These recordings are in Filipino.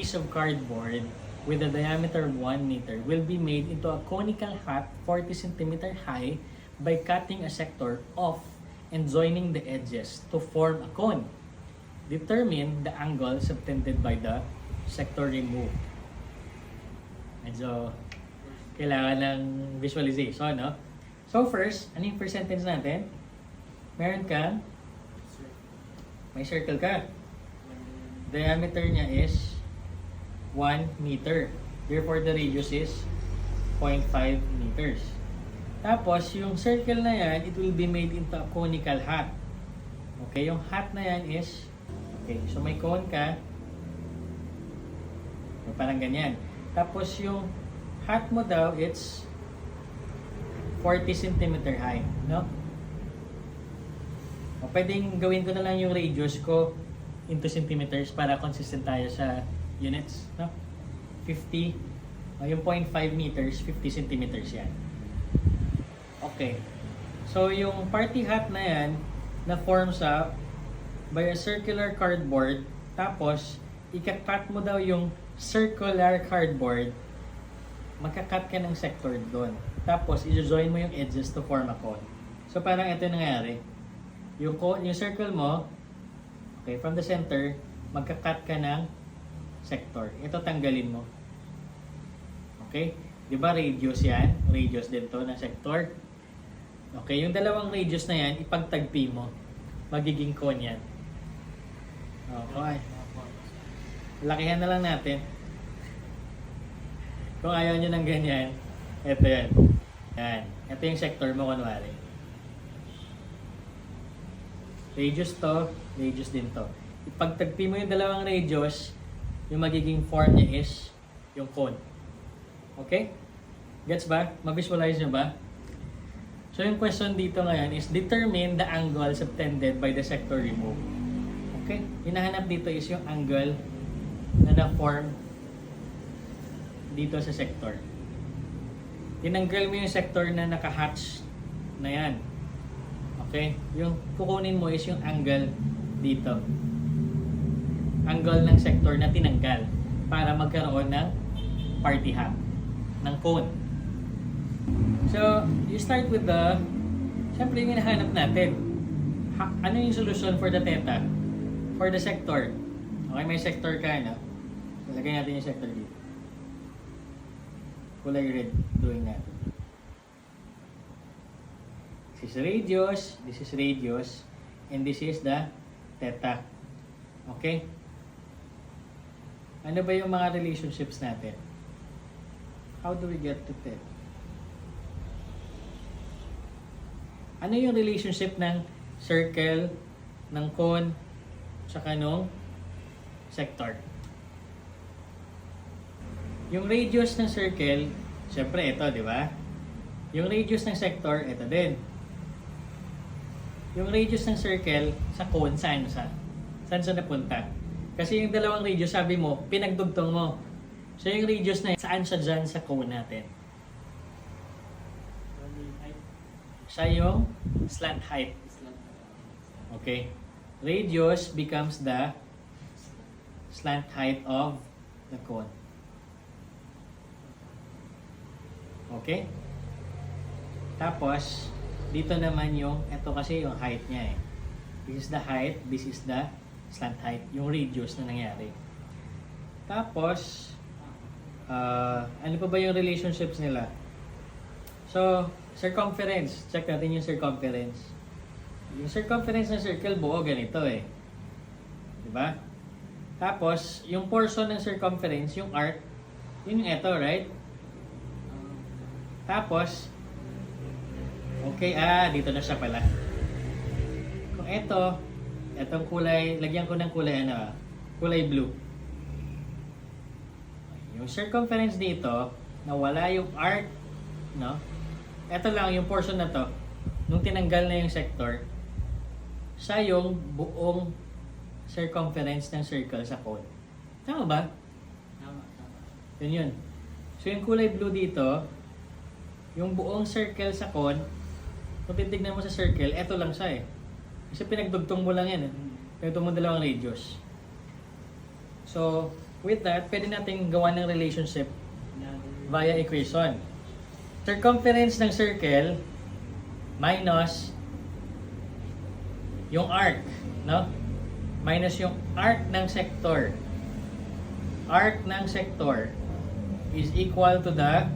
piece of cardboard with a diameter of 1 meter will be made into a conical hat 40 centimeter high by cutting a sector off and joining the edges to form a cone. Determine the angle subtended by the sector removed. Medyo kailangan ng visualization, no? So first, ano yung first sentence natin? Meron kang, may circle ka. Diameter niya is 1 meter. Therefore, the radius is 0.5 meters. Tapos, yung circle na yan, it will be made into a conical hat. Okay, yung hat na yan is, okay, so may cone ka, parang ganyan. Tapos, yung hat mo daw, it's 40 cm high, no? O, pwedeng gawin ko na lang yung radius ko into centimeters para consistent tayo sa units, no? 50, yung 0.5 meters, 50 centimeters yan. Okay. So, yung party hat na yan, na forms up by a circular cardboard, tapos, ikakat mo daw yung circular cardboard, magkakat ka ng sector doon. Tapos, i-join mo yung edges to form a cone. So, parang ito yung nangyari. Yung circle mo, okay, from the center, magkakat ka ng sector. Ito tanggalin mo. Okay? Di ba radius yan? Radius din to ng sector. Okay, yung dalawang radius na yan, ipagtagpi mo. Magiging cone yan. Okay. Lakihan na lang natin. Kung ayaw nyo ng ganyan, ito yan. Yan. Ito yung sector mo, kunwari. Radius to, radius din to. Ipagtagpi mo yung dalawang radius, yung magiging form niya is yung cone. Okay? Gets ba? Mag-visualize nyo ba? So yung question dito ngayon is determine the angle subtended by the sector removed. Okay? Hinahanap dito is yung angle na na-form dito sa sector. Tinanggal mo yung sector na naka-hatch na yan. Okay? Yung kukunin mo is yung angle dito. Angle ng sector na tinanggal para magkaroon ng party hat, ng cone. So, you start with the, syempre yung hinahanap natin. Ano yung solution for the theta? For the sector. Okay, may sector ka, no? Lagay natin yung sector dito. Kulay red, drawing natin. This is radius, and this is the theta. Okay? Ano ba yung mga relationships natin? How do we get to theta? Ano yung relationship ng circle, ng cone, tsaka nung sector? Yung radius ng circle, syempre ito, di ba? Yung radius ng sector, ito din. Yung radius ng circle sa cone, saan siya napunta? Kasi yung dalawang radius, sabi mo, pinagdugtong mo. So yung radius na yun, saan siya dyan sa cone natin? Siya yung slant height. Okay. Radius becomes the slant height of the cone. Okay? Tapos, dito naman yung, ito kasi yung height niya eh. This is the height, this is the slant height. Yung radius na nangyari. Tapos, ano pa ba yung relationships nila? So, circumference. Check natin yung circumference. Yung circumference ng circle buo ganito eh. Diba? Tapos, yung portion ng circumference, yung arc, yun yung ito, right? Tapos, okay, dito na siya pala. Kung etong kulay, lagyan ko ng kulay kulay blue. Yung circumference dito, nawala yung arc, no? Ito lang yung portion na to. Nung tinanggal na yung sector, siya yung buong circumference ng circle sa cone. Tama ba? Tama. Yun. So yung kulay blue dito, yung buong circle sa cone, kung titignan mo sa circle, eto lang siya eh. Kasi pinagdugtong mo lang yan eh. Pinagdugtong mo dalawang radius. So, with that, pwede natin gawa ng relationship via equation. Circumference ng circle minus yung arc, no? Minus yung arc ng sector. Arc ng sector is equal to the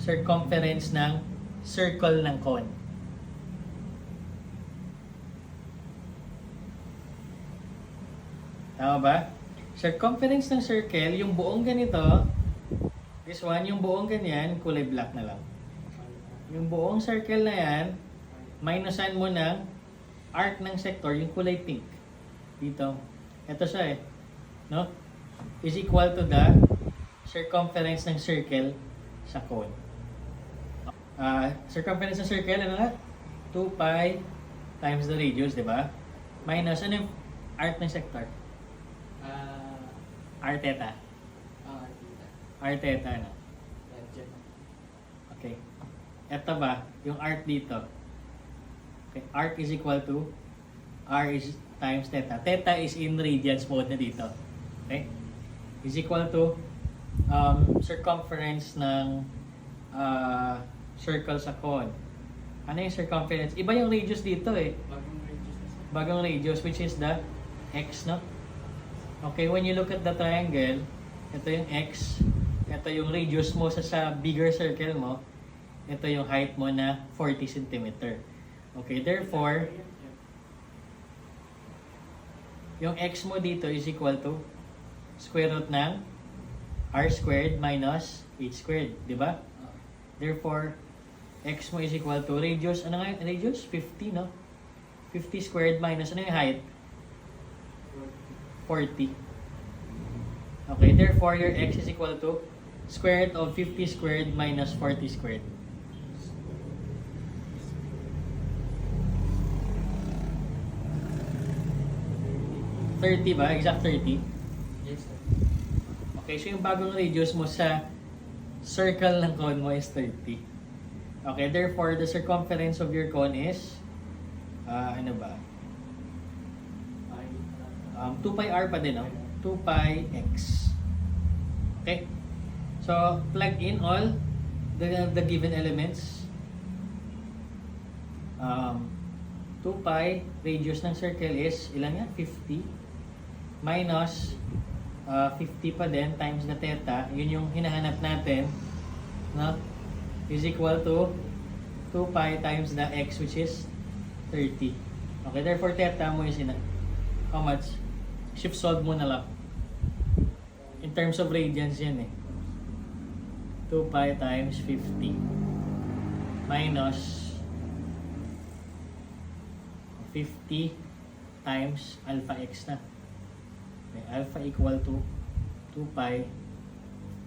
circumference ng circle ng cone. Tama ba? Circumference ng circle, yung buong ganito, this one, yung buong ganyan, kulay black na lang. Yung buong circle na yan, minusan mo ng arc ng sector, yung kulay pink. Dito. Ito siya eh. No? Is equal to the circumference ng circle sa cone. Circumference ng circle, ano nga? 2 pi times the radius, di ba? Minus, ano yung arc ng sector? R theta. R theta na. Okay. Ito ba, yung arc dito. Okay, arc is equal to R is times theta. Theta is in radians mode na dito. Okay? Is equal to circumference ng circle sa cone. Ano yung circumference? Iba yung radius dito eh. Bagong radius, which is the x, no? Okay, when you look at the triangle, ito yung x, ito yung radius mo sa bigger circle mo, ito yung height mo na 40 cm. Okay, therefore, yung x mo dito is equal to square root ng r squared minus h squared, di ba? Therefore, x mo is equal to radius, ano nga yung radius? 50, no? 50 squared minus, ano yung height? 40. Okay, therefore your x is equal to square root of 50 squared minus 40 squared. Ba? Exact 30? Yes, sir. Okay, so yung bagong radius mo sa circle ng cone mo is 30. Okay, therefore the circumference of your cone is ano ba? 2 pi r pa din, no? 2 pi x. Okay? So, plug in all the given elements. 2 pi radius ng circle is, ilan yan? 50. Minus 50 pa din times the theta. Yun yung hinahanap natin. No? Is equal to 2 pi times the x, which is 30. Okay, therefore theta mo is how much? Shift solve mo na lang. In terms of radians yan eh. 2 pi times 50 minus 50 times alpha x na. Okay, alpha equal to 2 pi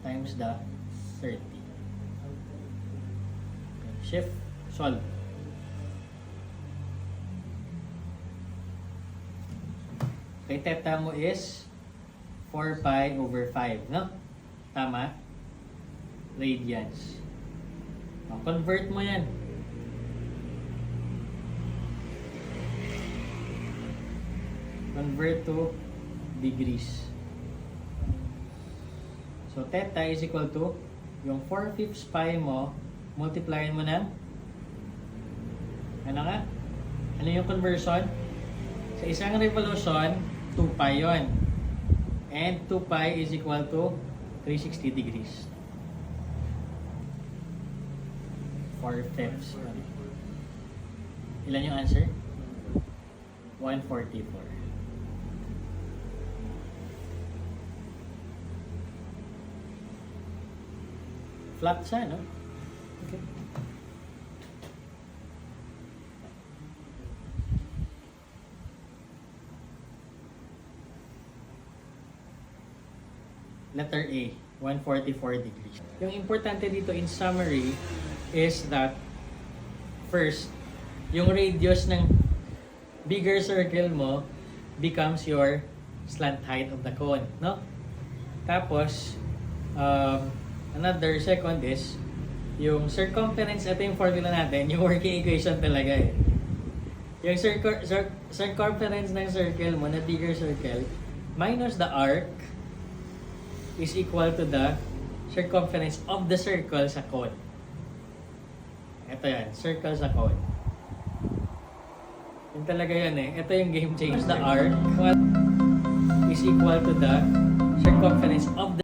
times the 30. Okay, shift solve. Okay, theta mo is 4 pi over 5, no? Tama? Radians. Convert mo yan. Convert to degrees. So, theta is equal to yung 4/5 pi mo, multiplyin mo ng ano nga? Ano yung conversion? Sa isang revolution, 2 pi yun. And 2 pi is equal to 360 degrees. 4/5. Ilan yung answer? 144. Flat siya, no? Okay. Letter A, 144 degrees. Yung importante dito in summary is that first, yung radius ng bigger circle mo becomes your slant height of the cone, no? Tapos, another second is yung circumference, ito yung formula natin, yung working equation talaga eh. Yung circumference ng circle mo na bigger circle minus the arc is equal to the circumference of the circle sa cone. Ito yan, circle sa cone. Yun talaga yan eh. Ito yung game changer. The R is equal to the circumference of the